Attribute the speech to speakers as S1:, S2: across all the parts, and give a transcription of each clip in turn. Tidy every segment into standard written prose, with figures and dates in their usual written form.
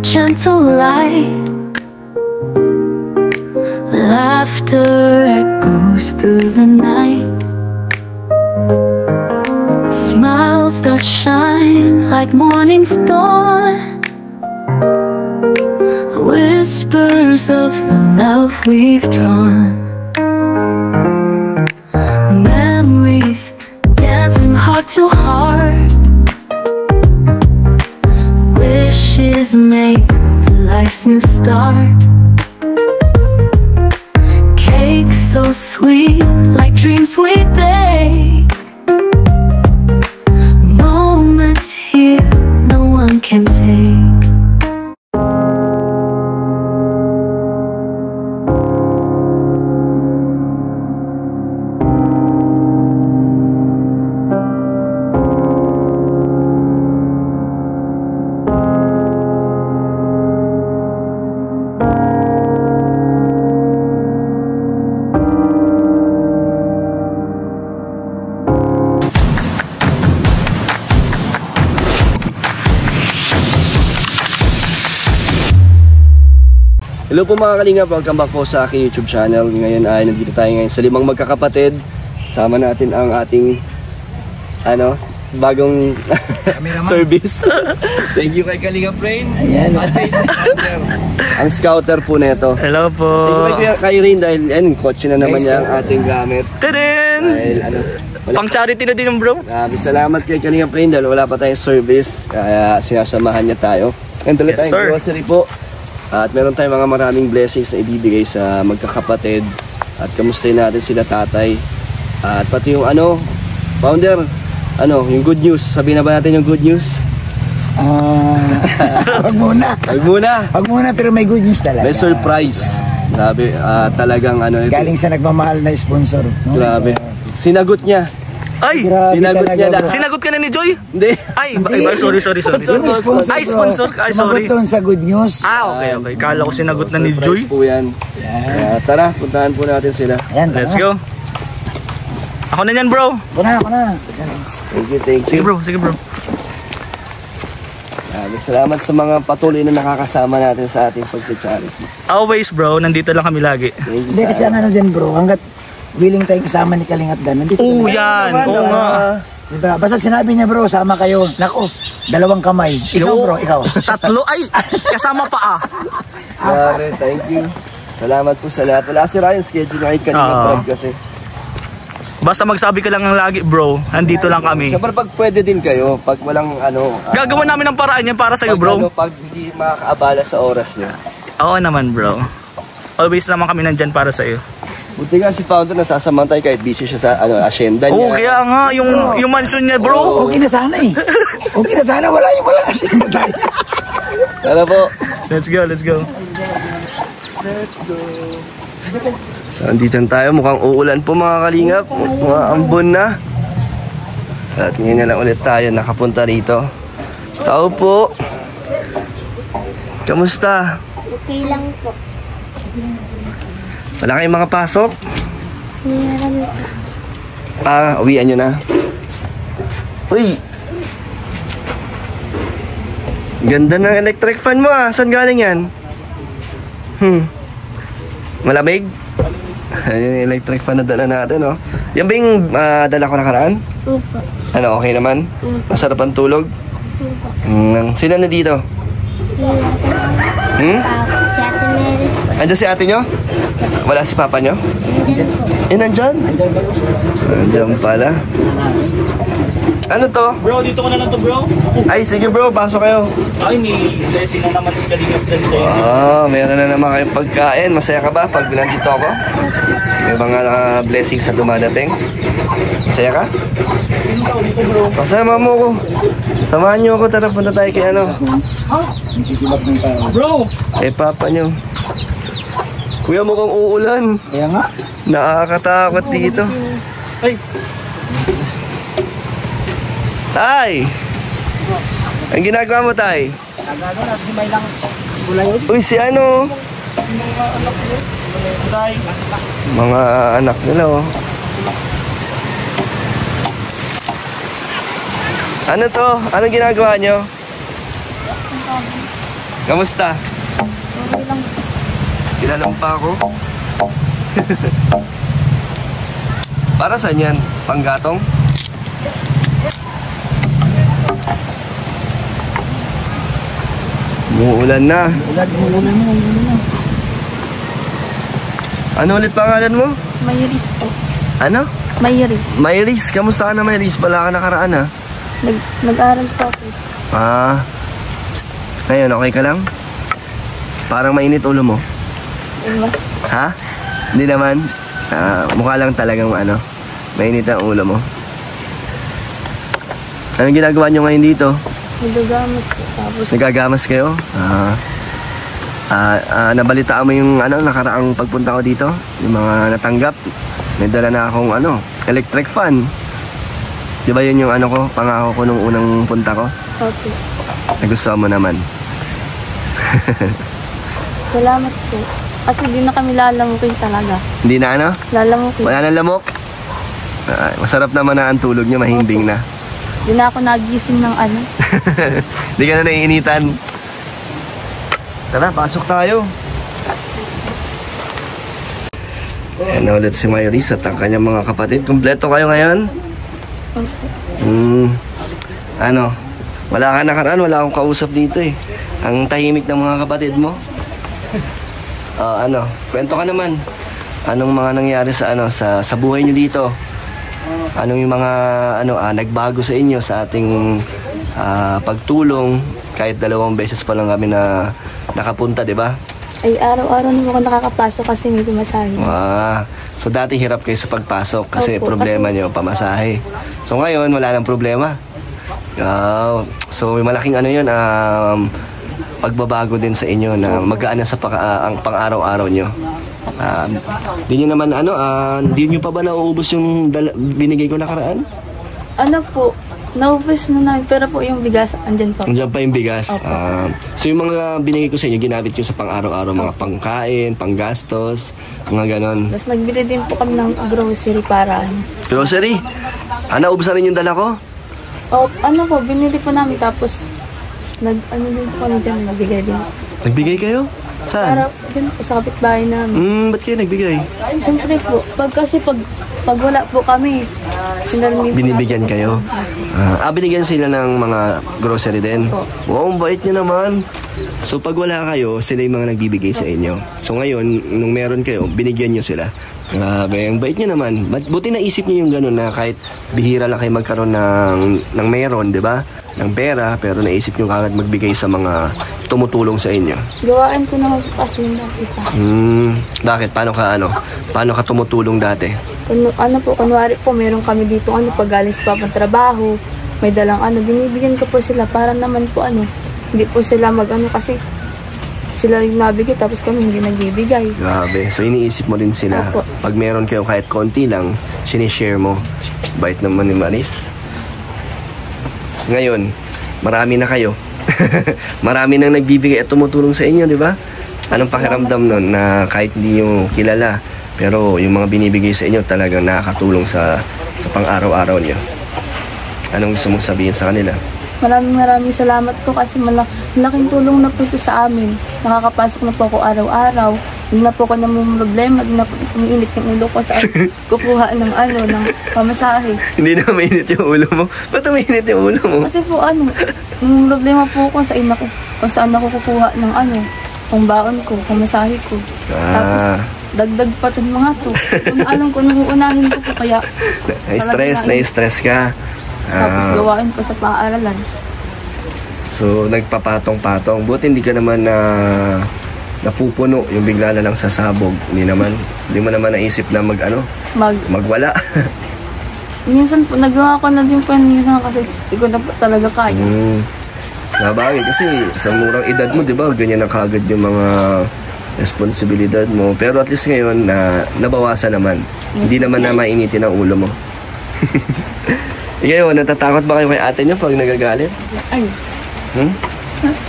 S1: gentle light. Laughter echoes through the night. Smiles that shine like morning's dawn. Whispers of the love we've drawn. Memories dancing heart to heart. Wishes make life's new start. Cake so sweet, like dreams we bake. Moments here no one can take.
S2: Hello po mga kalingap, welcome back po sa aking YouTube channel. Ngayon ay nandito tayo ngayon sa Limang Magkakapatid. Sama natin ang ating bagong service. Thank you kay Kalingap Rain. Ayan. Ang scouter po nito.
S3: Hello po.
S2: Thank you kay Rain dahil kotse na naman niya ang ating gamit.
S3: Tadin! Pang charity na din bro.
S2: Salamat kay Kalingap Rain dahil wala pa tayong service. Kaya sinasamahan niya tayo. And dala tayong grocery po. At meron tayong mga maraming blessings na ibibigay sa magkakapatid. At kamustahin natin sila tatay. At pati yung founder, yung good news. Sabihin na ba natin yung good news?
S4: Wag muna.
S2: Wag muna
S4: pero may good news talaga.
S2: May surprise. Grabe, talagang
S4: galing sa nagmamahal na sponsor. No?
S2: Grabe. Sinagot niya.
S3: Ay!
S2: Sinagot niya lahat.
S3: Sinagot ka na ni Joy?
S2: Hindi.
S3: Ay, sorry. Ay, sponsor. Ay, sorry.
S4: Sumagot doon sa good news.
S3: Okay. Kala ko sinagot na ni Joy.
S2: Po yan. Tara, puntahan po natin sila.
S4: Ayan,
S3: let's go. Ako na yan bro.
S4: Ako na.
S2: Thank you.
S3: Sige bro.
S2: Salamat sa mga patuloy na nakakasama natin sa ating pag-charity.
S3: Always bro, nandito lang kami lagi.
S4: Hindi kasi ang din bro, hanggat willing tayong kasama ni Kalingap Dan. Nandito
S3: yan. Oo nga.
S4: Diba? Basta sinabi niya bro, sama kayo. Nako, 2 kamay. Ikaw bro, ikaw.
S3: 3. Ay, kasama pa
S2: Grabe, thank you. Salamat po sa lahat. Wala si Ryan, schedule na kayo kanina kasi.
S3: Basta magsabi ka lang ng lagi bro, andito lang kami.
S2: Siyempre pag pwede din kayo, pag walang
S3: gagawin namin ng paraan yan para sa'yo bro.
S2: Pag hindi makakaabala sa oras niyo.
S3: Oo naman bro. Always naman kami nandyan para sa'yo.
S2: Buti nga si founder nasasamantay kahit busy siya sa asyenda niya.
S3: Oo, kaya nga yung mansion niya bro.
S4: Okay na sana Okay na sana, wala asyenda tayo.
S2: Tara po.
S3: Let's go.
S2: So andito tayo, mukhang uulan po mga kalingap. Mga ambon na. At ngayon na lang ulit tayo nakapunta rito. Tao po. Kamusta?
S5: Okay lang po.
S2: Wala kayong mga pasok?
S5: Meron po.
S2: Uwian nyo na. Uy! Ganda ng electric fan mo Saan galing yan? Malamig? Yung electric fan na dala natin Yan ba yung dala ko nakaraan?
S5: Opo.
S2: Okay naman? Masarap ang tulog?
S5: Opo.
S2: Sino na dito?
S5: Si Ate Meris po.
S2: Andiyan si ate nyo? Wala si papa nyo?
S5: Nandyan po.
S2: Nandyan? Nandyan pala. Ano to?
S3: Bro, dito ko na lang to bro.
S2: Ay, sige bro, pasok kayo.
S3: Ay, may blessing na naman si Kalingap Dan sa'yo.
S2: Meron na naman kayong pagkain. Masaya ka ba pag nandito ako? May mga blessings na dumadating. Masaya ka? Kasama mo ko. Samahan nyo ako, tara punta tayo kay
S4: Nagsisilap ng tao.
S3: Bro!
S2: Papa nyo. Kuya, mukhang uulan.
S4: Kaya nga.
S2: Nakakatakot dito.
S3: Ay!
S2: Tay! Ang ginagawa mo, Tay?
S4: Nagsimay lang.
S2: Uy, si mga anak nila Ano to? Anong ginagawa nyo? Kamusta?
S5: Okay lang.
S2: Kilala mo pa ako? Para saan yan? Panggatong? Umuulan na.
S4: Ulan mo.
S2: Ano ulit pangalan mo?
S5: Mayris po.
S2: Ano?
S5: Mayris.
S2: Mayris. Kamusta ka na, Mayris? Wala ka nakaraan, ha?
S5: Nag-aaral po ako.
S2: Ah. Ngayon, okay ka lang? Parang mainit ulo mo.
S5: Diba?
S2: Ha? Hindi naman. Mukha lang talagang mainit ang ulo mo. Anong ginagawa nyo ngayon dito?
S5: Nagagamas po. Tapos,
S2: Nagagamas kayo? Nabalitaan mo yung nakaraang pagpunta ko dito? Yung mga natanggap? May dala na akong electric fan. Di ba yun yung ko, pangako ko nung unang punta ko?
S5: okay.
S2: Nagustuhan mo naman.
S5: Salamat po. Kasi di na kami lalamukin talaga.
S2: Hindi na
S5: Lalamukin.
S2: Wala nang lamok? Masarap naman na ang tulog nyo, mahimbing na.
S5: Di na ako nagising ng
S2: Hindi ka na naiinitan. Tara, pasok tayo. Ayan na ulit si Mayris at ang kanyang mga kapatid. Kompleto kayo ngayon? Wala ka nakaraan, wala akong kausap dito eh. Ang tahimik ng mga kapatid mo. Kwento ka naman. Anong mga nangyari sa buhay nyo dito? Anong yung mga nagbago sa inyo sa ating pagtulong kahit 2 beses pa lang kami na nakapunta, di ba?
S5: Ay, araw-araw naman ako nakakapasok kasi may pumasahe.
S2: So dati hirap kayo sa pagpasok kasi
S5: Opo,
S2: problema nyo, pamasahe. So ngayon, wala nang problema. So may malaking pagbabago din sa inyo na magaan na sa ang pang-araw-araw nyo. Di nyo naman di nyo pa ba nauubos yung binigay ko nakaraan?
S5: Po, naubos na namin, pero po yung bigas, andyan pa.
S2: Andiyan pa yung bigas. So yung mga binigay ko sa inyo, ginamit nyo sa pang-araw-araw, mga pangkain, panggastos, mga ganon.
S5: Tapos nagbili din po kami ng grocery para
S2: Grocery? Naubos na rin yung dala ko?
S5: po, binili po namin tapos din po kami dyan, nagbigay din.
S2: Nagbigay kayo? Saan?
S5: Para din po sa kapitbahay namin.
S2: Ba't kayo nagbigay?
S5: Siyempre po, pag wala po kami,
S2: Binibigyan kayo? Binigyan sila ng mga grocery din? Wow, ang bait nyo naman. So pag wala kayo, sila yung mga nagbibigay sa inyo. So ngayon, nung meron kayo, binigyan nyo sila. Grabe, ang bait nyo naman. Buti naisip nyo yung gano'n na kahit bihira lang kayo magkaroon ng meron, di ba? Ng pera, pero naisip nyo kagad magbigay sa mga tumutulong sa inyo.
S5: Gawain ko na magpaso yung nakita.
S2: Bakit? Paano ka tumutulong dati?
S5: Kunwari po, meron kami dito, pag galing sa trabaho, may dalang binibigyan ko po sila para naman po hindi po sila kasi sila yung nabigay tapos kami hindi nagbibigay.
S2: Grabe. So iniisip mo din sila.
S5: Opo.
S2: Pag meron kayo kahit konti lang, sinishare mo. Bait naman ni Maris. Ngayon, marami na kayo. Marami nang nagbibigay at tumutulong sa inyo, di ba? Anong pakiramdam nun na kahit hindi nyo kilala, pero yung mga binibigay sa inyo talagang nakakatulong sa pang-araw-araw nyo? Anong gusto mong sabihin sa kanila?
S5: Maraming salamat po kasi malaking tulong na po ito sa amin. Nakakapasok na po ako araw-araw. Hindi na po ako namumroblema. Hindi na po umiinit yung ulo ko sa kukuha ng pamasahe.
S2: Hindi na mainit yung ulo mo? Ba't mainit yung ulo mo?
S5: Kasi po namumroblema po ako sa ina ko. Kung saan ako kukuha ng pangbaon ko, pamasahe ko. Tapos dagdag pa itong mga to. Kung alam ko nung uunahin ko po kaya
S2: na-stress ka.
S5: Tapos gawain pa sa paaralan.
S2: So nagpapatong-patong. Buti hindi ka naman napupuno yung bigla na lang sasabog. Hindi mo naman naisip na magwala.
S5: Minsan po nagawa ko na din po minsan kasi hindi ko na talaga kaya.
S2: Nabagay kasi sa murang edad mo, di ba? Ganyan na kagad yung mga responsibilidad mo. Pero at least ngayon nabawasan naman. Hindi naman na mainitin ang ulo mo. Ngayon, natatakot ba kayo kay ate niyo pag nagagalit?
S5: Ay.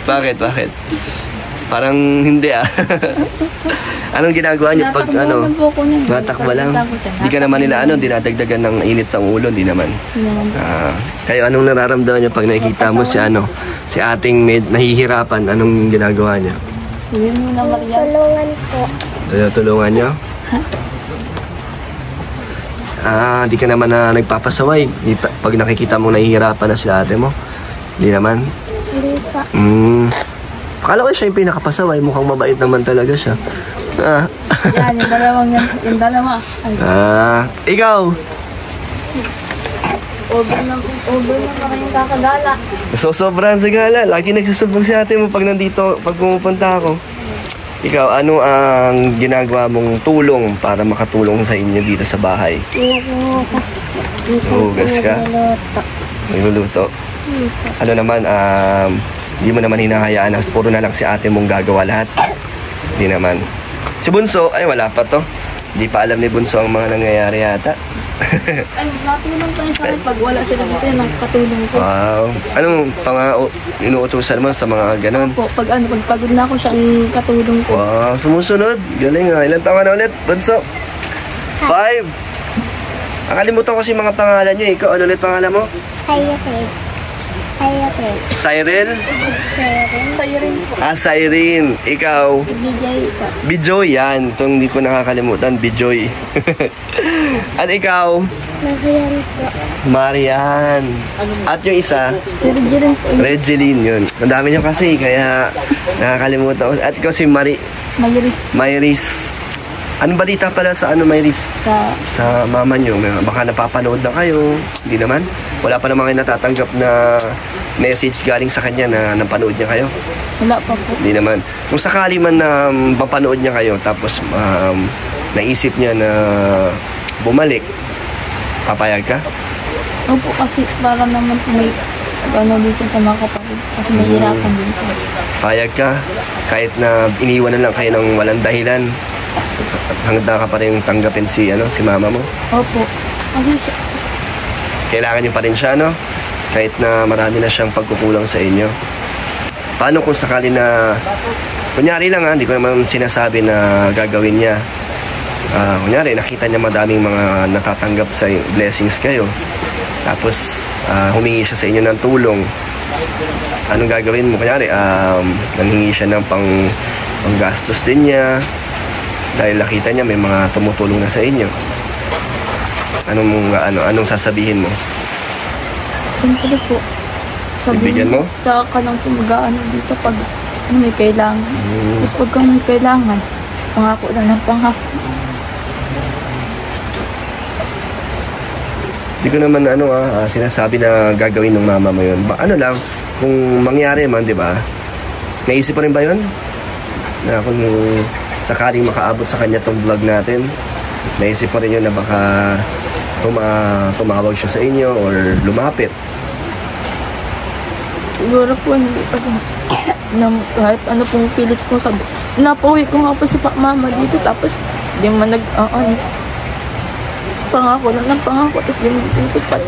S2: Bakit? Parang hindi ah. Anong ginagawa niyo pag
S5: Tinatakbo
S2: ano?
S5: naman po ako niyan.
S2: Matakbo lang.
S5: Tinatakbo siya.
S2: Di ka naman nila ano, dinadagdagan ng init sa ulo, di naman.
S5: Hindi naman po.
S2: Kayo anong nararamdaman niyo pag nakikita mo si ano, si ating nahihirapan, anong ginagawa niya?
S5: Sabihin mo na, Maria.
S6: Tulungan po.
S2: Tulungan niyo? Di ka naman na nagpapasaway. Pag nakikita mo nahihirapan na si ate mo. Di naman.
S6: Hindi pa.
S2: Akala ko siya yung pinakapasaway. Mukhang mabait naman talaga siya.
S5: Yan, yung dalawang yan. Yung dalawa. Ay,
S2: Ikaw?
S5: over na kayong kakagala.
S2: Sobrang sigala. Lagi nagsusubog si ate mo pag nandito, pag pumupunta ako. Ikaw, ano ang ginagawa mong tulong para makatulong sa inyo dito sa bahay? Hugas ka? Nagluluto. Ano naman, hindi mo naman hinahayaan na puro na lang si ate mong gagawa lahat? Hindi naman. Si Bunso, ay wala pa to. Hindi pa alam ni Bunso ang mga nangyayari yata.
S5: Ay, natulong tayo sa akin. Pag wala sila dito, yan ang katulong ko.
S2: Wow. Anong inuutusan mo sa mga ganon?
S5: Po, pag pagod na ako, siya ang katulong ko.
S2: Wow, sumusunod. Galing nga. Ilan taon na ulit, Bunso? 5. Nakalimutan ko si mga pangalan nyo. Ikaw, ano ulit pangalan mo? Cyril?
S5: Sa'yo rin po.
S2: Cyrene. Ikaw? Bijoy. Yan. Itong hindi ko nakakalimutan. Bijoy. At ikaw?
S6: Marian po.
S2: Marian. At yung isa?
S5: Si Reggie rin po.
S2: Regeline yun. Ang dami niyo kasi, kaya nakakalimutan ko. At ikaw si
S5: Mayris
S2: Mayris. Anong balita pala sa Mayris? Sa mama niyo? Baka napapanood na kayo. Hindi naman? Wala pa naman kayo natatanggap na message galing sa kanya na napanood niya kayo?
S5: Wala pa po.
S2: Hindi naman. Kung sakali man na mapanood niya kayo, tapos naisip niya na bumalik, papayag ka?
S5: Opo, kasi para naman may ano dito sa mga kapatid. Kasi mahirapan din po.
S2: Payag ka? Kahit na iniwan na lang kayo ng walang dahilan, hanggang ka pa rin tanggapin si mama mo?
S5: Opo. Kasi
S2: Kailangan niyo pa rin siya, no? Kahit na marami na siyang pagkukulang sa inyo. Paano kung sakali na, kunyari lang hindi ko naman sinasabi na gagawin niya. Kunyari, nakita niya madaming mga natatanggap sa blessings kayo. Tapos, humingi siya sa inyo ng tulong. Anong gagawin mo? Kunyari, nanghingi siya ng panggastos din niya. Dahil nakita niya may mga tumutulong na sa inyo. Anong sasabihin mo?
S5: siyempre po.
S2: Bibigyan mo?
S5: Sa ka nang mag-ano dito pag may kailangan. Tapos pagka may kailangan, pangako lang ng pangako.
S2: Hindi ko naman sinasabi na gagawin ng mama mo yun. Ano lang, kung mangyari man, di ba? Naisip mo rin ba yun? Na kung sakaling makaabot sa kanya tong vlog natin, naisip mo rin yun na baka tumawag siya sa inyo or lumapit.
S5: Siguro po hindi kasi kahit ano pong pilit ko sabi. Napauwi ko nga po si mama dito tapos di man pangako lang ng pangako tapos di man tutupad.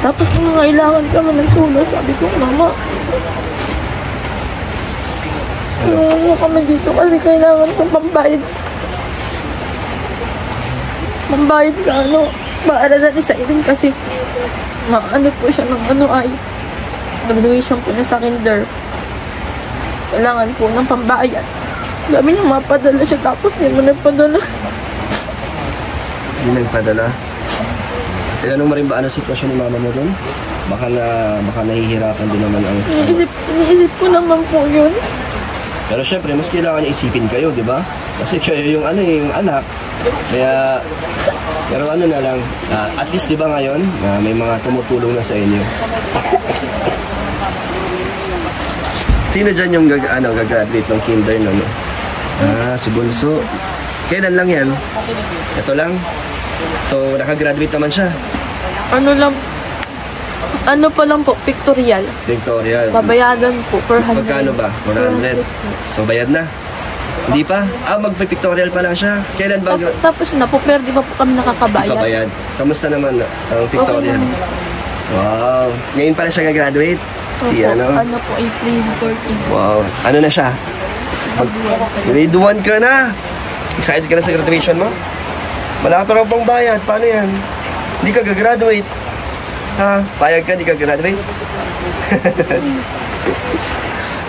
S5: Tapos kung kailangan ka man ng tulong sabi ko, mama tulungan mo kami dito kasi kailangan kong pambayad sa paaralan ni Siren kasi po siya ng ay graduation po na sa kinder. Kailangan po ng pambayad. Sabi niya mapadala siya tapos hindi mo nagpadala.
S2: Hindi nagpadala? Tinanong mo rin ba sitwasyon ni mama mo doon? Baka nahihirapan din naman ang...
S5: Iniisip ko naman po yun.
S2: Pero syempre, mas kailangan niya isipin kayo, di ba? Kasi kayo yung anak. Kaya, pero na lang, at least di ba ngayon, may mga tumutulong na sa inyo. Sino dyan yung gagraduate ng kinder, no? Si Bunso. Kailan lang yan? Ito lang? So, nakagraduate naman siya?
S5: Ano pa lang po, pictorial.
S2: Pictorial.
S5: Babayadan po, per 100.
S2: Magkano ba? 400? So, bayad na? Hindi pa? Magpa-pictorial pa lang siya. Kailan ba?
S5: Tapos na po, pero di ba po kami nakakabayad?
S2: Kabayad. Kamusta naman ang pictorial?
S5: Okay.
S2: Wow. Ngayon pala siya gagraduate? Si
S5: Ano po, April 14.
S2: Wow. Ano na siya? Grade 1 ka na. Excited ka na sa graduation mo? Wala ka pa pang bayad. Paano yan? Hindi ka gagraduate. Ha? Payag ka, hindi ka graduate?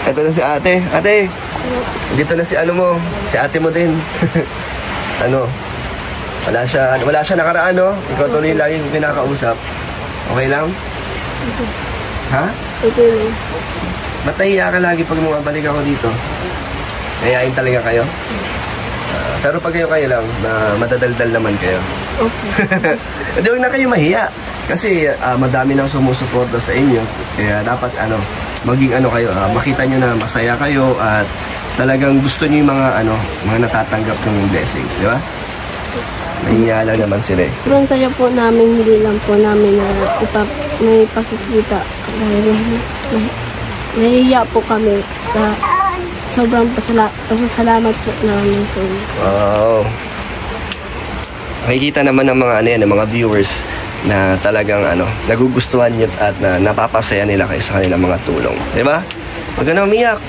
S2: Ito na si ate. Ate, dito na si ano mo. Si ate mo din. Ano? Wala siya nakaraan, no? Ikaw tuloy lagi kong kinakausap. Okay lang? Ha?
S5: Okay lang.
S2: Ba't nahiya ka lagi pag bumabalik ako dito? Nahiyain talaga kayo? Pero pag kayo lang, madadaldal naman kayo. Okay. Hindi, huwag na kayo mahiya. Kasi madami nang sumusuporta sa inyo. Kaya dapat maging kayo, makita nyo na masaya kayo at talagang gusto nyo yung mga natatanggap ng blessings, di ba? Nahiya lang naman sila eh.
S6: Sobrang saya po namin, hindi lang po namin na may pakikita. Dahil nahihiya po kami. Sobrang pasalamat po namin sa inyo.
S2: Wow. Makikita naman ng mga ng mga viewers na talagang nagugustuhan nyo at napapasaya nila kayo sa kanilang mga tulong. Di ba? Huwag ka na umiyak.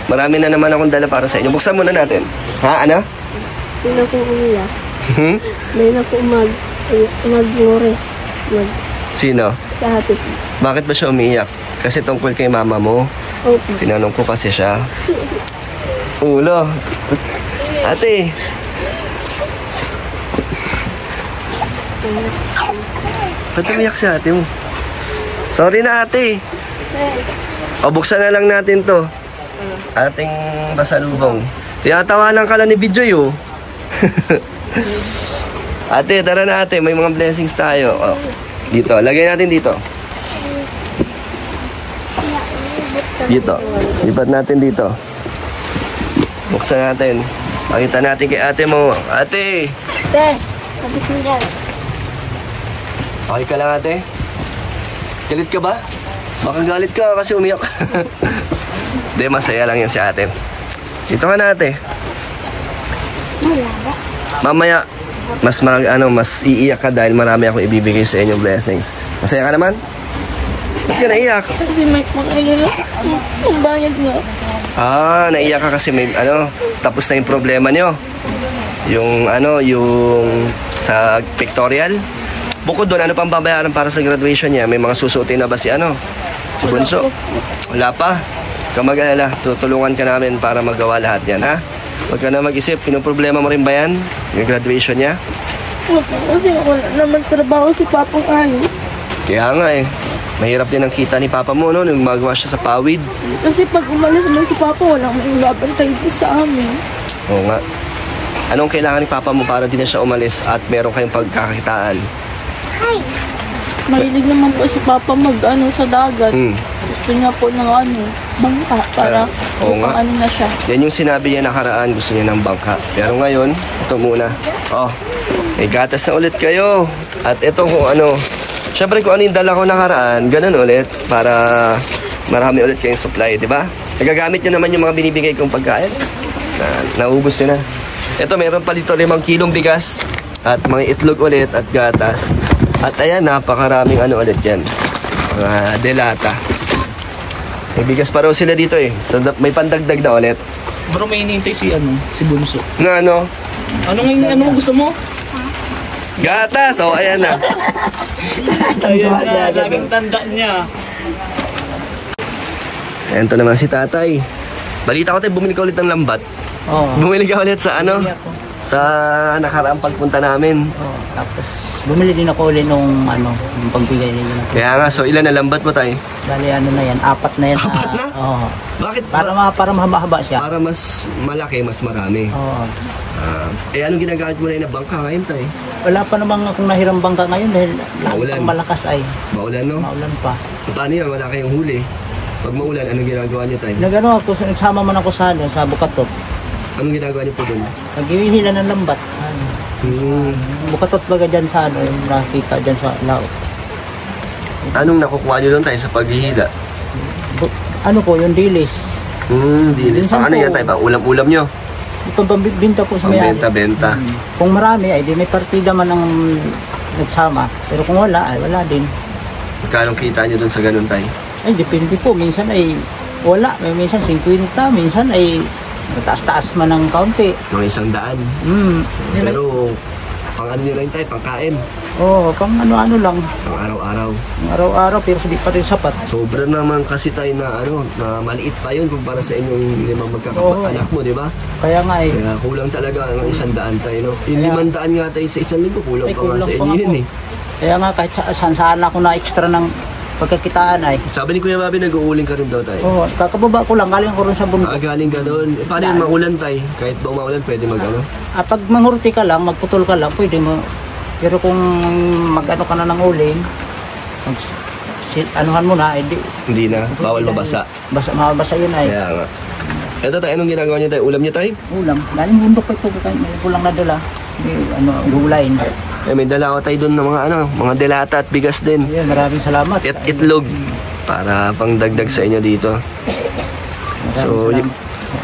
S2: Marami na naman akong dala para sa inyo. Buksan muna natin. Ha, ano?
S6: Hindi na po umiyak. Hindi na po mag-worries.
S2: Sino?
S6: Sa ate po.
S2: Bakit ba siya umiiyak? Kasi tungkol kay mama mo.
S6: Opo.
S2: Tinanong ko kasi siya. Ulo. Ate. Ba't umiyak si ate mo? Sorry na ate. O buksan na lang natin to. Ating basalubong. Tinatawanan ka lang ni Bijoy oh. Ate, tara na ate. May mga blessings tayo. O, dito. Lagay natin dito. Dito. Lipat natin dito. Buksan natin. Pakita natin kay ate mo. Ate!
S6: Ate, tapos mo dyan.
S2: Okay ka lang ate? Galit ka ba? Baka galit ka kasi umiyak. Hindi, masaya lang yan si ate. Dito ka na ate. Mamaya, mas iiyak ka dahil marami akong ibibigay sa inyong blessings. Masaya ka naman? Ba't ka naiyak?
S5: Kasi may pang-alala. Ang bayad nga.
S2: Naiyak ka kasi may tapos na yung problema nyo. Yung sa pictorial. Bukod doon, ano pang babayaran para sa graduation niya? May mga susuotin na ba si Bunso? Wala pa. Kung mag-alala, tutulungan ka namin para magawa lahat yan, ha? Huwag ka na mag-isip, problema mo rin ba yan? Yung graduation niya?
S5: Kasi wala naman trabaho si Papang ayos.
S2: Kaya nga eh. Mahirap din ang kita ni Papa mo, no? Nung magawa siya sa pawid.
S5: Kasi pag umalis naman si Papa, walang may babantay din sa amin.
S2: Oo nga. Anong kailangan ni Papa mo para din na siya umalis at meron kayong pagkakakitaan?
S5: Mahilig naman po si Papa sa dagat. Gusto niya po ng bangka para na siya.
S2: Yan yung sinabi niya nakaraan, gusto niya ng bangka. Pero ngayon, ito muna. May gatas na ulit kayo. At ito syempre kung ano yung dala ko nakaraan, ganun ulit para marami ulit kayong supply, di ba? Nagagamit nyo naman yung mga binibigay kong pagkain. Naubos nyo na. Ito, meron pa dito 5 kilong bigas at mga itlog ulit at gatas. At ayan, napakaraming ulit yan. Mga delata. May bigas pa raw sila dito eh. So, may pandagdag na ulit.
S3: Bro, may hinihintay si Bunso.
S2: Nga
S3: Anong gusto mo?
S2: Gatas! Ayan na.
S3: Ayan na, laging tanda niya.
S2: Ayan to naman si tatay. Balita ko tayo, bumili ka ulit ng lambat. Bumili ka ulit sa sa nakaraang pagpunta namin.
S4: Tapos bumili din ako ulit nung yung pagbigay ninyo.
S2: Kaya nga, so ilan na lambat mo tayo?
S4: Bali na yan, 4 na yan.
S2: 4 na?
S4: Oo.
S2: Bakit?
S4: Para mahaba siya.
S2: Para mas malaki, mas marami.
S4: Oo.
S2: Anong ginagamit mo na yung bangka ngayon tayo?
S4: Wala pa namang akong nahirang bangka ngayon dahil
S2: maulan.
S4: Malakas ay.
S2: Maulan, no?
S4: Maulan pa.
S2: Paano yan? Wala kayong huli. Pag maulan, anong ginagawa niyo tayo?
S4: Ako, nagsama man ako sa Bukatot.
S2: Anong ginagawa niyo po doon?
S4: Nag-iwihila ng lambat. Bukatot baga dyan sa yung nakita dyan sa lao.
S2: Anong nakukuha niyo doon tayo sa paghihila?
S4: Yung dilis.
S2: Dilis. Ano yan tayo ba? Ulam-ulam niyo?
S4: Pambinta po sa may
S2: benta.
S4: Kung marami ay di may partida man ang nagsama. Pero kung wala ay wala din.
S2: Magkano kita niyo doon sa ganun tayo?
S4: Ay depende po. Minsan ay wala. Minsan 50. Minsan ay Taas-taas man ng kaunti.
S2: Mga 100. Pero, pang ano nyo lang tayo, pang kain.
S4: Oo, pang ano-ano lang.
S2: Pang araw-araw.
S4: Araw-araw, pero hindi pa rin sapat.
S2: Sobra naman kasi tayo na na maliit pa yun kumpara sa inyong 5 magkakapat-anak mo, di ba?
S4: Kaya nga eh.
S2: Kaya kulang talaga ang 100 tayo, no? Yung 500 nga tayo sa 1 linggo, kulang pa nga sa inyo yun eh.
S4: Kaya nga kahit saan ako na extra ng pagkakitaan ay.
S2: Sabi ni Kuya Bobby, nag-uuling ka rin daw tayo.
S4: Oo, kakababa ko lang, galing ko rin sa bundok.
S2: Galing ka doon. Paano yung maulan tayo? Kahit ba maulan, pwede mag-ano?
S4: Pag manghurti ka lang, magputol ka lang, pwede mo. Pero kung mag-ano ka na ng uling, anuhan mo na,
S2: Hindi na, bawal mabasa.
S4: Mabasa yun ay.
S2: Kaya nga. Ito tayo, anong ginagawa niyo tayo? Ulam niyo tayo?
S4: Ulam. Galing bundok pa ito, may kulang na dala. Gulayin.
S2: May dala ko tayo doon ng mga delata at bigas din.
S4: Ayan, maraming salamat.
S2: Itlog para pangdagdag sa inyo dito. So,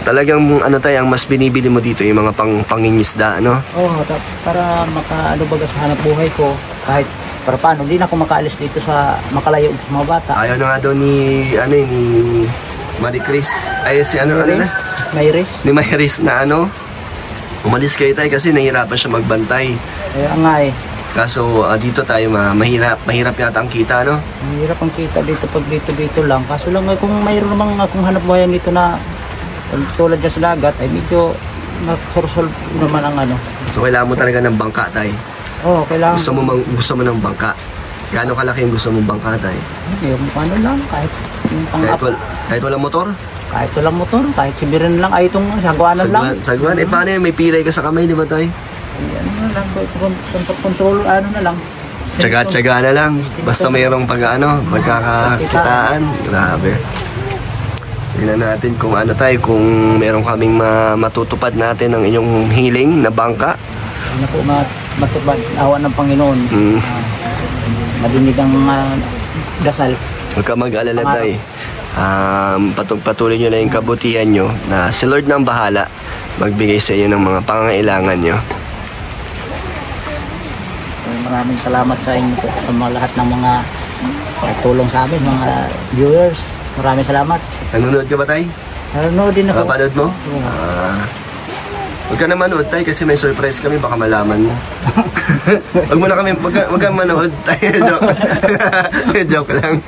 S2: talagang tayo, ang mas binibili mo dito yung mga pangingisda, no?
S4: Oo, para baga sa hanap buhay ko, kahit para paano, hindi na ako makaalis dito sa makalayo sa mga bata.
S2: Ayaw na nga daw ni Marie Chris. Ay, si
S4: Mayris?
S2: Ni Mayris na umalis kayo tayo kasi nahihirapan siya magbantay.
S4: Kaya nga eh.
S2: Kaso dito tayo mahirap yata ang kita, no?
S4: Mahirap ang kita dito pag dito lang. Kaso lang kung mayroon namang akong hanap buhay dito na tulad dyan sa dagat, ay medyo nag-solve naman ang
S2: So kailangan mo talaga ng bangka tayo.
S4: Oo, kailangan.
S2: Gusto mo ng bangka. Gaano kalaki yung gusto mong bangka tayo?
S4: Yung lang, kahit
S2: kahit walang motor?
S4: Kahit walang motor, kahit sibirin lang, ay itong sagwanan lang.
S2: Sagwan, paano yun? May pilay ka sa kamay, di ba tayo?
S4: Ano lang, control, na lang.
S2: Tsaga-tsaga na lang. Basta mayroong magkakakitaan. Grabe. Tingnan natin kung kung meron kaming matutupad natin ang inyong hiling na bangka.
S4: Ano po matupad, awa ng Panginoon. Madinig ang dasal.
S2: Huwag ka mag-alala tayo. Patuloy nyo na yung kabutihan nyo na si Lord na ang bahala magbigay sa inyo ng mga pangangailangan nyo.
S4: Maraming salamat sa inyo sa lahat ng mga tulong sa amin, mga viewers. Maraming salamat.
S2: Nanonood ka ba tayo?
S4: Nanonood din ako.
S2: Napanood mo? Huwag ka na manood tayo kasi may surprise kami, baka malaman mo. Huwag ka manood tayo. Joke lang.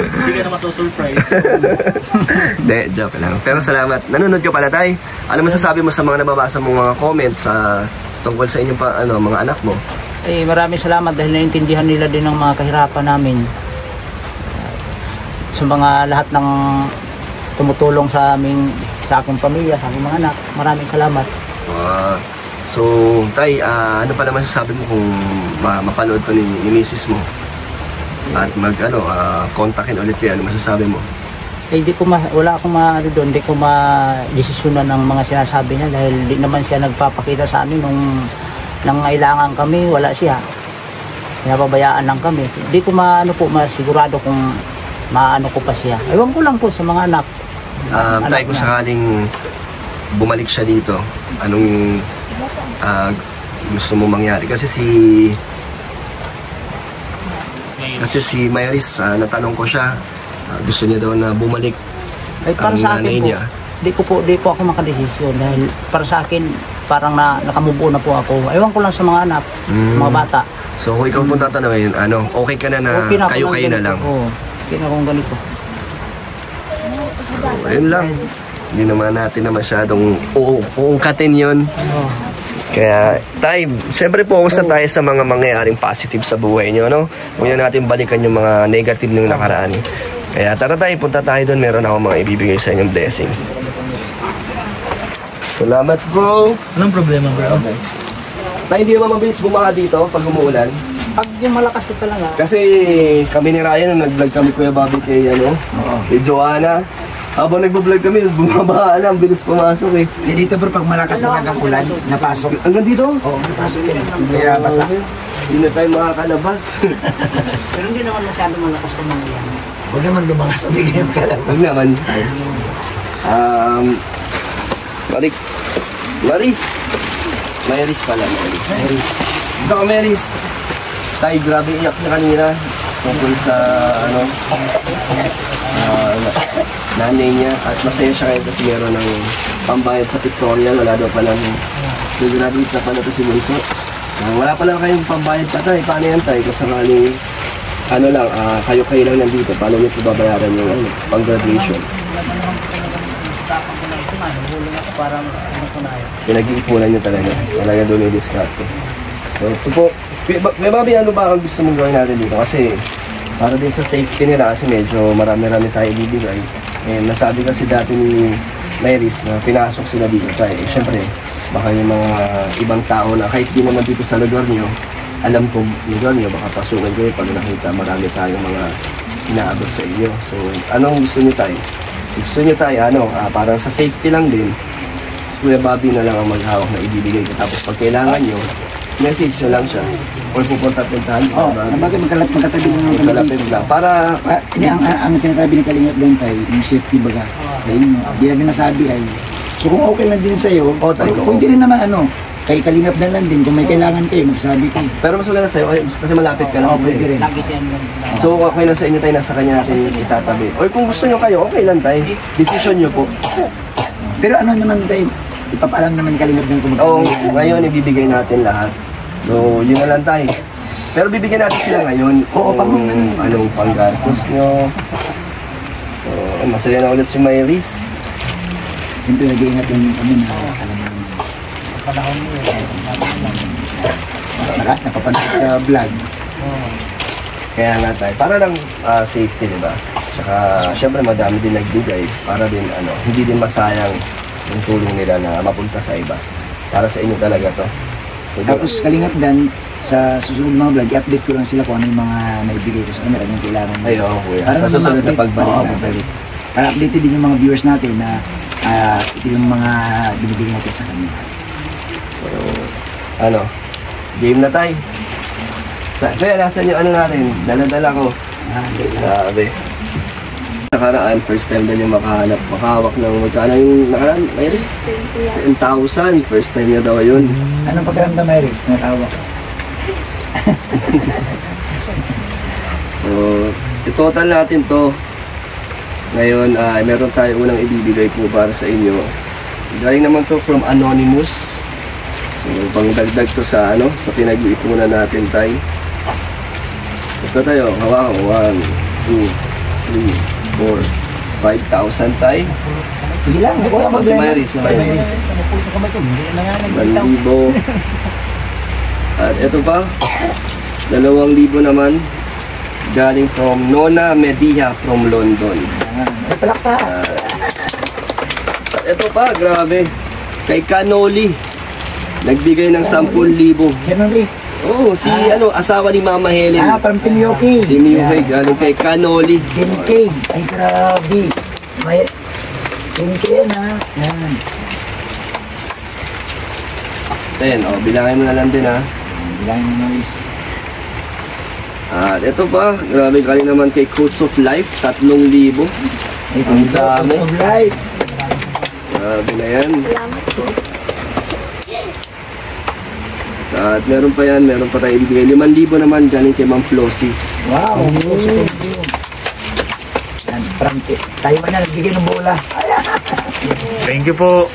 S3: Hindi ka na masusurprise.
S2: Hindi, joke lang. Pero salamat. Nanonood ka pala tayo. Ano masasabi mo sa mga nababasa mong mga comments tungkol sa inyong mga anak mo?
S4: Maraming salamat dahil naintindihan nila din ang mga kahirapan namin. Sa mga lahat ng tumutulong sa aking pamilya, sa aking mga anak. Maraming salamat.
S2: So, Tay, ano pa naman sasabi mo kung mapanood to ni misis mo? At kontakin ulit kayo, ano masasabi mo?
S4: Wala akong doon, hindi ko ma-desisyonan ng mga sinasabi niya dahil di naman siya nagpapakita sa amin nung nangailangan kami, wala siya. Pinababayaan lang kami. Hindi ko masigurado kung maano ko pa siya. Ewan ko lang po sa mga anak.
S2: Tay, kung sakaling bumalik siya dito, anong gusto mo mangyari? Kasi si Mayris, natanong ko siya, gusto niya daw na bumalik
S4: para
S2: ang
S4: sa akin
S2: nanay niya.
S4: Di po ako makadesisyon dahil para sa akin parang nakamubo na po ako. Ewan ko lang sa mga anak, sa mga bata.
S2: So kung ikaw pong tatanungin, okay ka na kayo-kayo na lang?
S4: Oo, okay na akong ganito.
S2: So, ayun lang. Hindi naman natin na masyadong uungkatin yun. Kaya, siyempre focus na tayo sa mga mangyayaring positive sa buhay nyo, no? Huwag na natin balikan yung mga negative nung nakaraan. Kaya tara tayo, punta tayo doon. Meron ako mga ibibigay sa inyong blessings. Salamat, bro.
S3: Anong problema, bro?
S2: Hindi naman mabilis bumaha dito pag umuulan.
S4: Pag yung malakas ito lang
S2: Kasi kami ni Ryan, nag-vlog kami Kuya Bobby kay Joanna. Habang nagbo-vlog kami, bumabaha na, ang bilis pumasok eh.
S7: Dito bro, pag malakas talagang ulan, napasok.
S2: Hanggang dito?
S7: Oo, napasok yun. Kaya basta.
S2: Hindi na tayo makakalabas.
S4: Pero hindi naman masyado malakas na mga yan.
S7: Huwag naman lumakas, hindi kayo kalabas.
S2: Huwag naman. Maris pala, Maris. Ito ka, Maris. Tay, grabe iyak niya kanina. tungkol sa nanay niya at masaya siya ngayon kasi meron ng pambayad sa pictorial. Wala daw palang graduate na pala ito si Bunso. Wala pala kayong pambayad pa tayo. Paano yan tayo? Kung sakaling kayo lang nandito, paano niyo babayaran yung pang-graduation? Pinag-iipunan niyo talaga. Talaga doon yung discount. So ito po, may babi ano ba ang gusto mong gawin natin dito? Kasi para din sa safety nila kasi medyo marami-rami tayo ibibigay. Nasabi kasi dati ni Maris na pinasok sila dito tayo. Siyempre, baka yung mga ibang tao na kahit di naman dito sa lugar nyo, alam ko lugar nyo, baka pasukan kayo pag nakita marami tayong mga inaabot sa inyo. So, anong gusto nyo tayo? Gusto nyo tayo, parang sa safety lang din, si Kuya Bobby na lang ang maghawak na ibibigay ko. Tapos pag kailangan nyo, message nyo lang siya. Or pupunta-puntahan.
S7: Bakit magkatabi ng
S2: magkalapit lang. Para,
S7: ang sinasabi ni Kalingap doon tayo, yung safety baga sa inyo. Hindi lang nasabi ay, so kung okay lang din sa'yo, pwede rin naman kay Kalingap na lang din, kung may kailangan kayo, magsabi ko.
S2: Pero mas maganda sa'yo, kasi malapit ka lang.
S7: Pwede rin.
S2: So, okay lang sa inyo tayo, nasa kanya natin itatabi. O kung gusto nyo kayo, okay lang tayo. Decision nyo po.
S7: Pero naman tayo, ipapaalam naman Kalingap din kung
S2: ngayon, ibibigay natin lahat. So, yun na lang tayo. Pero bibigyan natin sila ngayon kung anong panggastos nyo. So, masaya na ulit si Mayris.
S7: Siyempre, nag-iingat yung na alam mo. Nakapanood sa vlog.
S2: Kaya nga tayo. Para lang safety, diba? Tsaka, syempre, madami din nagbigay. Para din, hindi din masayang yung tulong nila na mapunta sa iba. Para sa inyo talaga to. So,
S7: tapos Kalingap Dan, sa susunod mga vlog, i-update ko lang sila kung ano yung mga naibigay ko sa kanila, yung kailangan.
S2: Ay, oo, kuya. Sa susunod na pagbalik.
S7: Para update din yung mga viewers natin na ito yung mga binibigay natin sa kanila.
S2: So, game na tayo. Kaya nasan yung natin, dala-dala ko. Grabe. Nakaraan, first time din yung makahawak ng magkano yung nakaraan, Mayris? 10,000, first time niya daw yun.
S7: Anong pagkaramdam, Mayris? Nakahawak.
S2: So, i-total natin to. Ngayon, meron tayo unang ibibigay po para sa inyo. Galing naman to from Anonymous. So, pangdagdag to sa sa pinag-iipunan natin tayo. Ito tayo, hawakan ko. 1, 2, 3, 4, 5,000 tayo.
S7: Sige lang, wala
S2: Si Mayris, 1,000. At ito pa, 2,000 naman. Galing from Nona Media from London. At ito pa, grabe. Kay Canoli. Nagbigay ng 10,000.
S7: Sino rin?
S2: Oo, asawa ni Mama Helen.
S7: From Team Yoki.
S2: Team Yoki, galing kay Canoli.
S7: 10K. Ay, grabe. May 10K yan, Yan.
S2: 10, bilangin mo na lang din,
S7: Bilangin mo, Mayris.
S2: At ito pa, grabe galing naman kay Coach of Life, 3,000. Ang dami.
S7: Coach of Life.
S2: Grabe na yan. At meron pa tayo ibigay. 5,000 naman galing kay Ma'am Flossie.
S7: Wow, thank you. Tayo ba na nagbigay ng bola?
S3: Thank you po.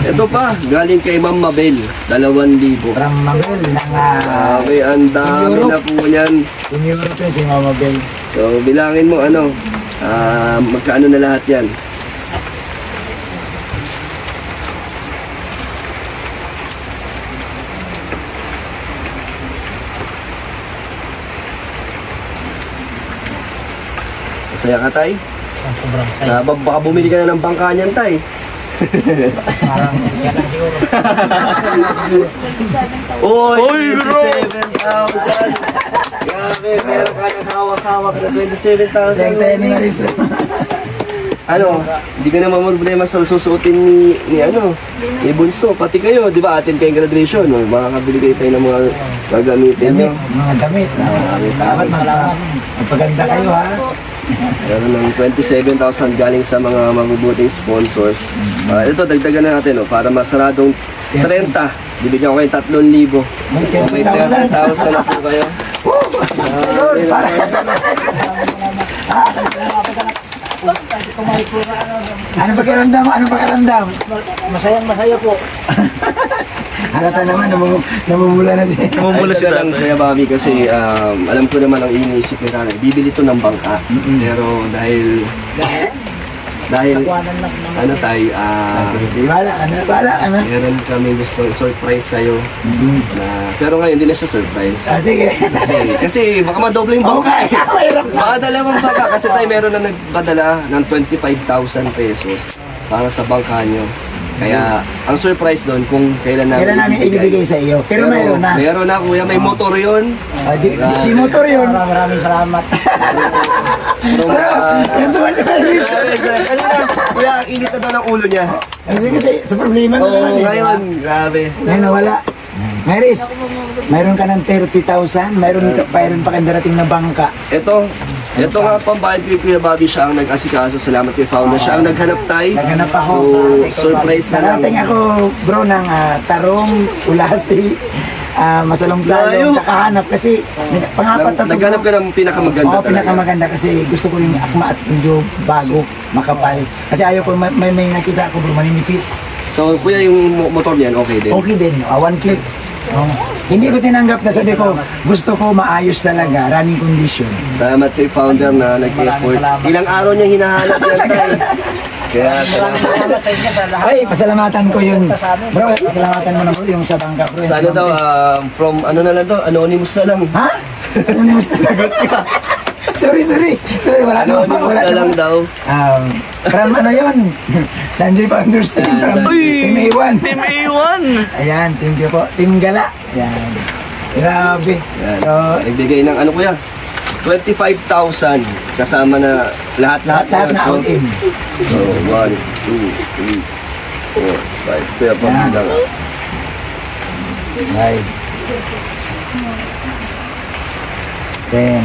S2: Ito pa, galing kay Ma'am Mabel, 2,000.
S7: From Mabel ng
S2: Grabe, ang dami na po yan.
S7: From Europe yun si Ma'am Mabel.
S2: So, bilangin mo magkaano na lahat yan. Masaya ka, Tay?
S4: Sobrang saya.
S2: Baka bumili ka na ng bangka niyan, Tay.
S4: Parang yan lang siguro.
S2: Oy, 27,000! Grabe, meron ka ng hawak-hawak na 27,000.
S7: Saya ni Mayris.
S2: Hindi ka naman problema sa susuotin ni Bunso. Pati kayo, di ba, atin kayong graduation. Makakabili kayo tayo ng mga gagamitin nyo.
S7: Mga damit. Dapat magpaganda kayo,
S2: Meron ng 27,000 galing sa mga mabubuting sponsors. Ito, dagdagan na natin para masaradong 30. Bibigyan ko kayo 3,000. May 30,000 na po kayo.
S7: Ano pakiramdam mo? Ano pakiramdam?
S4: Masaya po.
S7: Halata naman, namumula na siya.
S3: Namumula si
S2: lang,
S3: tatay.
S2: Kuya Bobby, kasi alam ko naman ang iniisip ni tatay. Bibili to ng bangka. Pero dahil
S4: Nakuhanan lang naman.
S2: ano tayo,
S7: Ano?
S2: meron kami gusto surprise sa'yo. Pero ngayon, hindi na siya surprise.
S7: Sige.
S2: Kasi baka madoble yung bangka. Baka dalawang bangka. Kasi tayo meron na nagpadala ng 25,000 pesos para sa bangka nyo. Kaya, ang surprise doon kung kailan
S7: namin ibibigay sa iyo. Pero mayroon na.
S2: Meron na, kuya. May motor yun.
S7: Di motor yun.
S4: Maraming salamat.
S2: From,
S7: Yan tuwa siya kay Riz.
S2: ano na, kuya, ang init na daw ng ulo niya.
S7: Kasi sa problema na
S2: Oo,
S7: naman eh.
S2: ngayon, grabe.
S7: Ngayon nawala. Maris, mayroon ka ng 30,000, mayroon pa kang darating na bangka.
S2: Ito nga pambayad kay Kuya Bobby, siya ang nag-asikaso. Salamat kay Founder. Siya ang naghanap tayo.
S7: Naghanap ako.
S2: So, surprise na lang.
S7: Narating ako, bro, ng tarong, ulasi, masalong-salong, kakahanap kasi pangapat na to.
S2: Naghanap ka ng pinakamaganda
S7: Oo, pinakamaganda kasi gusto ko yung akma at medyo bago, makapal. Kasi ayaw ko, may nakita ako bro, maninipis.
S2: So, kuya, yung motor niyan, okay din?
S7: Okay din, one click. Hindi ko tinanggap na sabi ko, gusto ko maayos talaga, running condition.
S2: Salamat kay Founder na nag-effort. Ilang araw niya hinahanap yan tayo. Kaya salamat.
S4: Salamat sa inyo sa lahat.
S7: Ay, pasalamatan ko yun. Bro, pasalamatan mo na bro yung sa bangka bro.
S2: Sa ano daw, from ano na lang to, anonymous na lang.
S7: Ha? Anonymous na sagot ka. Sorry, wala naman.
S2: Anonymous na lang daw.
S7: From ano yun? Nandiyo pa understand from Team A1.
S3: Team A1!
S7: Ayan, thank you po. Team Gala. Ayan. Grabe.
S2: Yan.
S7: So,
S2: Nagbigay ng ano kuya? 25,000 kasama na lahat
S7: na out in.
S2: So, 1, 2, 3, 4, 5. Kaya pa
S7: Yan.
S2: lang.
S7: Right. 10.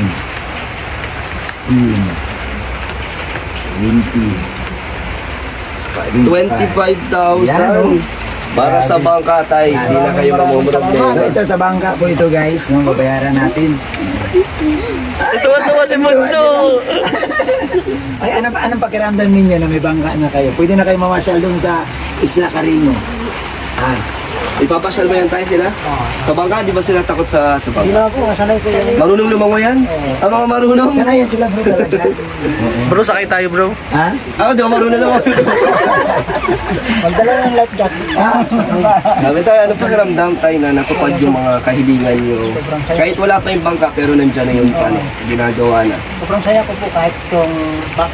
S7: 20.
S2: 25,000
S7: Yan.
S2: para sa bangka tayo. Hindi na kayo
S7: So
S2: mamumroblema.
S7: ito sa bangka po ito guys, no, babayaran natin.
S3: Tuwa-tuwa si Bunso!
S7: Ay, anong pakiramdam ninyo na may bangka na kayo? Pwede na kayo mamasyal doon sa Isla Carino.
S2: Ipapasyal mo yan tayo sila? Sa bangka, di ba sila takot sa
S4: Hindi
S2: bangka?
S4: lang po, kasanay ko yan.
S2: Marunong lumangoy yan? Ang mga marunong?
S7: Sanayan sila bro talaga.
S3: Bro, sakay tayo bro.
S7: Ha?
S2: Ako, di ba marunong lumangoy?
S4: Magdala ng life jacket.
S2: Sabi tayo, ano pakiramdam tayo na natupad yung mga kahilingan nyo? Kahit wala pa yung bangka, pero nandyan na yung ginagawa na.
S4: Sobrang saya ko po kahit yung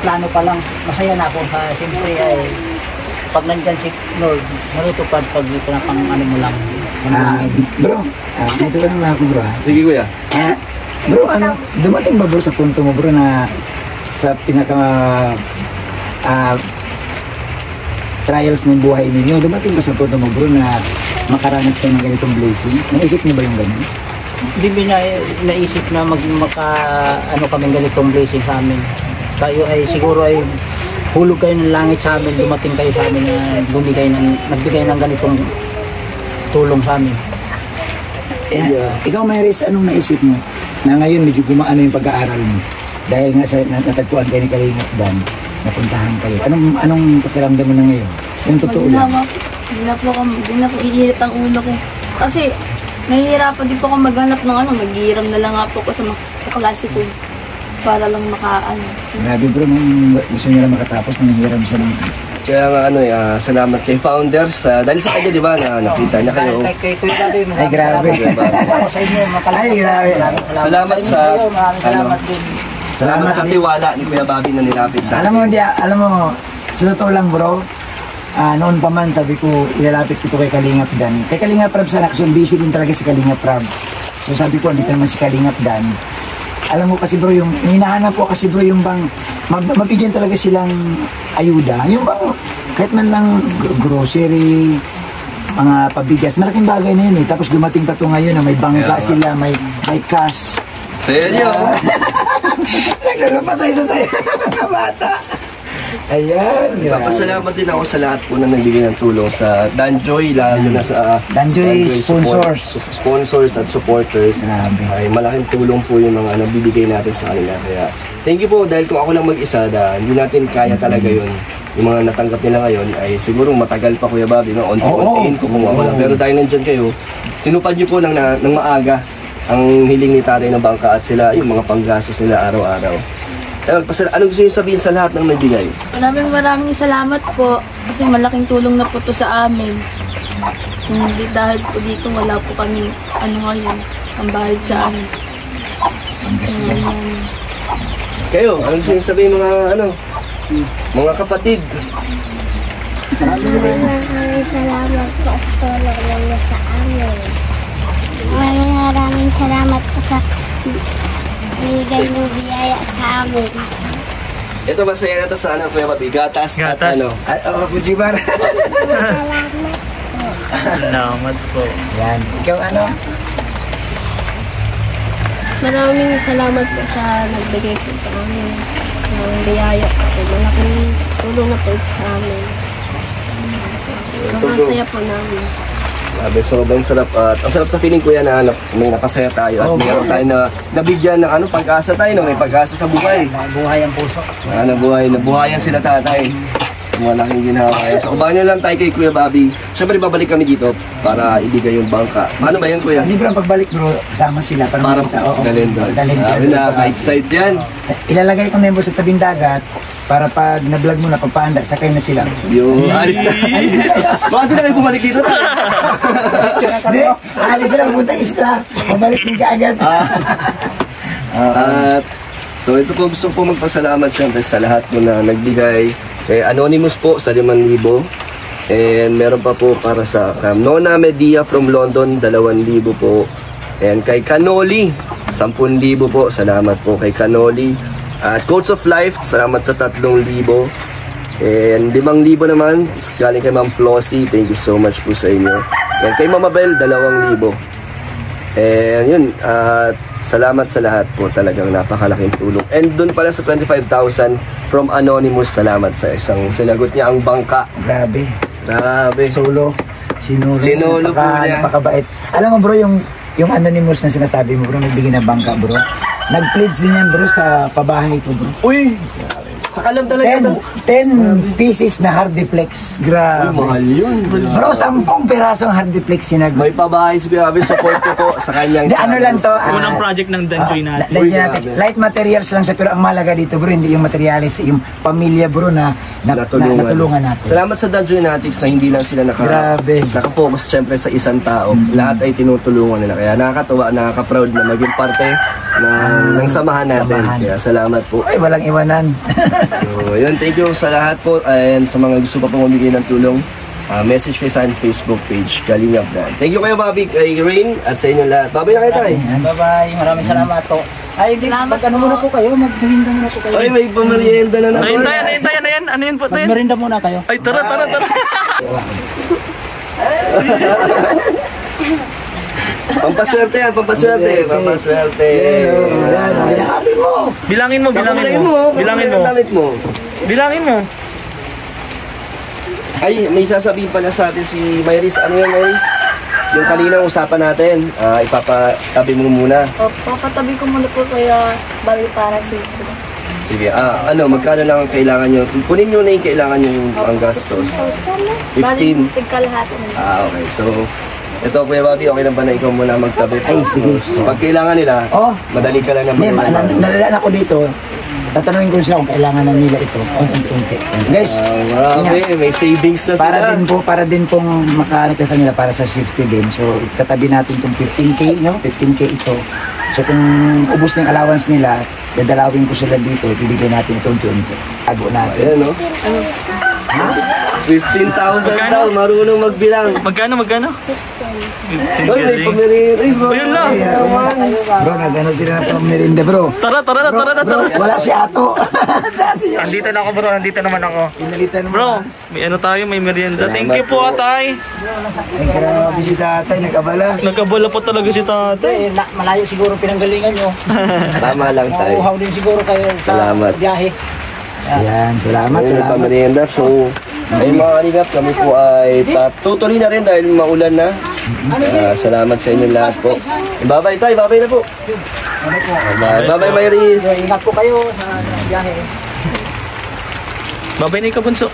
S4: plano pa lang, masaya na ako. Siyempre ay pag nandyan si Lord, marutupad pag pinapang ano mo lang.
S7: Bro, dito lang na ako bro.
S2: Sige kuya.
S7: Bro, ano, dumating ba bro sa punto mo bro na sa pinaka trials ng buhay ninyo, dumating ba sa punto mo bro na makaranas kayo ng ganitong blessing? Naisip niyo ba yung ganun?
S4: Hindi mo naisip na ano kaming ganitong blessing sa amin. Tayo ay siguro ay hulog kayo ng langit sa amin, dumating kayo sa amin na nagbigay ng ganitong tulong sa amin.
S7: Ikaw Maris, anong naisip mo? Na ngayon medyo gumaano yung pag-aaral mo? Dahil nga sa natagpuan kayo ni Kalingap Dan, napuntahan kayo. Anong pakiramdam mo na ngayon? Yung totoo lang.
S5: Hindi na po iirit ang ulo ko. Kasi, nahihirapan din po ako maghanap ng maghihiram na lang nga po ako sa mga kaklase ko. Para lang makaano.
S7: Grabe bro, nung gusto nyo lang makatapos, nangihiram siya ng...
S2: Kaya nga salamat kay Founders. Dahil sa kanya, di ba, na nakita niya kayo.
S4: Kay Kuya Dadoy,
S7: Ay, grabe.
S4: sa inyo,
S7: Ay, grabe.
S2: Salamat sa,
S4: salamat din.
S2: salamat sa tiwala ni Kuya Bobby na nilapit sa
S7: Alam mo, sa totoo lang bro, noon pa man sabi ko, ilalapit ko kay Kalingap Dan. Kay Kalingap Rab sa Lacson, busy din talaga si Kalingap Rab. So sabi ko, andito naman si Kalingap Dan. Alam mo kasi bro, yung hinahanap ko kasi bro, yung bang mabigyan talaga silang ayuda. Yung bang kahit man lang grocery, mga pabigas, malaking bagay na yun eh. Tapos dumating pa to ngayon na may bangka sila, may cash.
S2: Seryo?
S7: Naglaro pa sa isa sa'yo, bata. Ayan.
S2: Pasalamat din ako sa lahat po na nagbigay ng tulong sa Danjoy, lalo na sa
S7: Danjoy sponsors
S2: at supporters.
S7: Grabe.
S2: Ay malaking tulong po yung mga bibigay natin sa kanila. Kaya thank you po, dahil kung ako lang mag-isa, hindi natin kaya talaga yun. Yung mga natanggap nila ngayon ay siguro matagal pa, Kuya Bobby, no? Onti-ontiin ko kung wala. Pero dahil nandyan kayo, tinupad nyo po ng maaga ang hiling ni tatay ng bangka at sila yung mga panggastos nila araw-araw. Ano gusto nyo sabihin sa lahat ng nagbigay?
S5: Maraming salamat po kasi malaking tulong na po to sa amin. Hindi dahil po dito wala po kami ngayon ang bahid sa amin.
S2: Kayo, ano gusto nyo sabihin mga kapatid?
S6: Maraming salamat po sa tulong niyo sa amin. Maraming salamat po sa bigay ng biyaya sa amin.
S2: Ito masaya na to sa Kuya Bobby, gatas. At
S7: Fujibar.
S3: Salamat po.
S7: Yan. Ikaw
S6: Maraming salamat po sa nagbigay po sa amin ng biyaya po. Malaking tulong na po sa amin. Masaya po namin.
S2: Grabe, sobrang sarap at ang sarap sa feeling, Kuya, na may napasaya tayo at mayroon tayo na nabigyan ng pag-asa tayo, may pag-asa sa buhay.
S4: Nabuhay ang puso.
S2: Nabuhayan sila tatay. Malaking ginawa. So, kubahan nyo lang tayo kay Kuya Bobby. Siyempre, babalik kami dito para ibigay yung bangka. Paano ba yun, Kuya?
S7: Hindi bro, pagbalik bro, kasama sila.
S2: Para dalhin doon. Sabi na, ka-excite yan.
S7: Ilalagay ko na yung sa tabing dagat para pag na-vlog mo na, pagpaanda, sakay na sila.
S2: Yung alis na. Bakit na kayo bumalik dito na?
S7: Hindi, alis na, puntang isla. Pabalik din ka agad.
S2: At, so ito po, gusto po magpasalamat siyempre sa lahat po na nagbigay. Kay Anonymous po sa 5,000. And meron pa po para sa Nona Media from London, 2,000 po. And kay Kanoli, 10,000 po. Salamat po kay Kanoli. At Coach of Life, salamat sa 3,000. And 5,000 naman, galing kay Ma'am Flossie. Thank you so much po sa inyo. And kay Mama Bell, 2,000. And yun, salamat sa lahat po, talagang napakalaking tulong. And dun pala sa 25,000 from Anonymous, salamat sa isang sinagot niya ang bangka.
S7: Grabe.
S2: Sinulo po niya.
S7: Napakabait. Alam mo bro, yung Anonymous na sinasabi mo bro, nagbigay na bangka bro. Nag-pledge din yan bro sa pabahay ko bro.
S2: Uy! Sa kalam talaga.
S7: 10 pieces na hardiplex. Grabe.
S2: Mahal yun.
S7: Bro, 10 pirasong hardiplex sinag.
S2: May pabahay si Grabe, support ko po sa kanyang.
S7: Ano lang to?
S3: Unang project ng Danjoy natin.
S7: Light materials lang siya, pero ang malaga dito bro, hindi yung materials, yung pamilya bro na natulungan natin.
S2: Salamat sa Danjoy Natics na hindi lang sila nakafocus syempre sa isang tao. Lahat ay tinutulungan nila. Kaya nakakatuwa, nakaka-proud na maging parte ng samahan natin. Kaya salamat po.
S7: Ay, walang iwanan.
S2: So, yun, thank you sa lahat po and sa mga gusto pa pong mamigay ng tulong. Message kayo sa Facebook page, Kalingap Dan. Thank you kayo, Bobby, kay Rain, at sa inyo lahat. Bye-bye na kayo tayo.
S4: Bye-bye. Maraming salamat po. Ay, mag-ano muna po kayo? Mag-merinda muna po kayo.
S2: Ay, may pamerienda na naman.
S3: Nahintayan na yan. Ano yun po?
S4: Mag-merinda muna kayo.
S3: Ay, tara.
S2: Pampaswerte yan, pampaswerte.
S3: Bilangin mo.
S2: Ay, may sasabihin pala sa atin si Mayris. Ano yun, Mayris? Yung kanina usapan natin, ipapatabi mo muna.
S5: Opo, katabi ko muna po kaya bali para sa ito.
S2: Sige, magkano lang ang kailangan nyo? Kunin nyo na yung kailangan nyo ang gastos. 15.
S5: Bali, tigkalahati na.
S2: Okay. So, ito, Kuya Bobby, okay lang ba na ikaw muna magtabi?
S7: Ay, sige.
S2: Pag kailangan nila, madali ka lang naman.
S7: Nalalaan ako dito. Tatanungin ko sila kung kailangan na nila ito. Unti-unti. Guys,
S2: marami, may savings na sila.
S7: Para din pong makaanit sa kanila para sa safety din. So, itatabi natin itong 15K, no? 15K ito. So, kung ubos na yung allowance nila, dadalawin ko sila dito, bibigyan natin ito unti-unti. Tago natin.
S2: Ayan, no? 15,000 daw, marunong magbilang.
S3: Magkano?
S2: Ay, may pamerinda. Ay, bro.
S3: Ayun lang.
S7: Bro, nagano sila na pamerinda, bro.
S3: Tara.
S7: Bro, wala si Ato.
S3: Nandito na ako, bro. Nandito naman ako.
S7: Inalitan mo.
S3: Bro, may merienda. Thank you po, Atay.
S7: Ay, grabe si tatay, nagkabala.
S3: Nagkabala pa talaga si tatay.
S4: Malayo siguro pinanggalingan nyo.
S2: Tama lang tayo.
S4: Mauhaw din siguro kayo sa
S2: Salamat.
S4: biyahe.
S7: Yan, salamat,
S2: Ayun,
S7: salamat.
S2: pamerienda. So, ayun mga kalingap, kami po ay tutuloy na rin dahil maulan na. Salamat sa inyo lahat po. Bye-bye tayo, bye-bye na po. Bye-bye, Mayris.
S4: Ingat po kayo sa biyahe.
S3: Babay na ikaw, bunso.